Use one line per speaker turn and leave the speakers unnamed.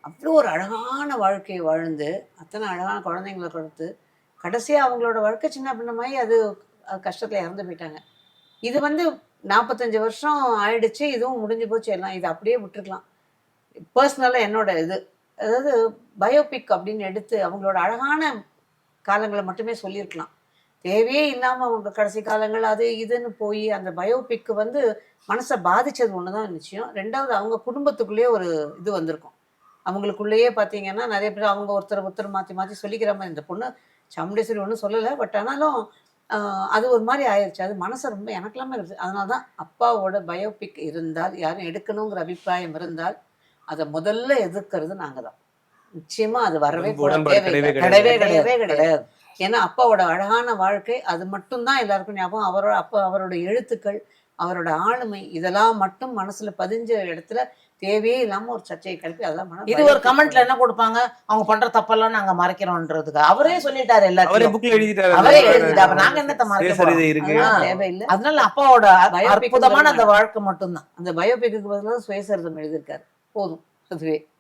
அவ்வளோ ஒரு அழகான வாழ்க்கையை வாழ்ந்து அத்தனை அழகான குழந்தைங்களை கொடுத்து கடைசியாக அவங்களோட வாழ்க்கை சின்ன பின்னமாயி அது கஷ்டத்தில் இறந்து போயிட்டாங்க. இது வந்து 45 வருஷம் ஆயிடுச்சு, இதுவும் முடிஞ்சு போச்சு எல்லாம். இது அப்படியே விட்டுருக்கலாம். பர்சனலாக என்னோட இது அதாவது பயோபிக் அப்படின்னு எடுத்து அவங்களோட அழகான காலங்களை மட்டுமே சொல்லியிருக்கலாம். தேவையே இல்லாமல் அவங்க கடைசி காலங்கள் அது இதுன்னு போய் அந்த பயோபிக்கு வந்து மனசை பாதித்தது ஒன்று தான் நிச்சயம். ரெண்டாவது அவங்க குடும்பத்துக்குள்ளேயே ஒரு இது வந்திருக்கும். அவங்களுக்குள்ளேயே பார்த்தீங்கன்னா நிறைய பேர் அவங்க ஒருத்தர் மாற்றி மாற்றி சொல்லிக்கிற மாதிரி. இந்த பொண்ணு சாமுண்டேஸ்வரி ஒன்றும் சொல்லலை, பட் ஆனாலும் அது ஒரு மாதிரி ஆயிடுச்சு. அது மனசை ரொம்ப எனக்கெல்லாமே இருக்குது. அதனால தான் அப்பாவோட பயோபிக் இருந்தால், யாரும் எடுக்கணுங்கிற அபிப்பிராயம் இருந்தால் அதை முதல்ல எதிர்க்கிறது நாங்கள் தான். நிச்சயமா அது வரவே கிடையாது. ஏன்னா அப்பாவோட அழகான வாழ்க்கை அது மட்டும்தான் எல்லாருக்கும் ஞாபகம். அவரோட எழுத்துக்கள், அவரோட ஆளுமை, இதெல்லாம் மட்டும் மனசுல பதிஞ்ச இடத்துல தேவையே இல்லாம ஒரு சர்ச்சையை கிளப்பி அதெல்லாம்
இது ஒரு கமெண்ட்ல என்ன கொடுப்பாங்க, அவங்க பண்ற தப்பெல்லாம் நாங்க மறைக்கிறோம்ன்றதுக்கு அவரே சொல்லிட்டாரு. எல்லாத்தையும் அவரே எழுதிட்டாரு. நாங்க என்னத்த மறைக்க
தேவையில்லை.
அதனால அப்பாவோட அற்புதமான அந்த வாழ்க்கை மட்டும்தான்.
அந்த பயோபிக்கு பதிலாக சுயசரிதம் எழுதியிருக்காரு. போதும், அதுவே.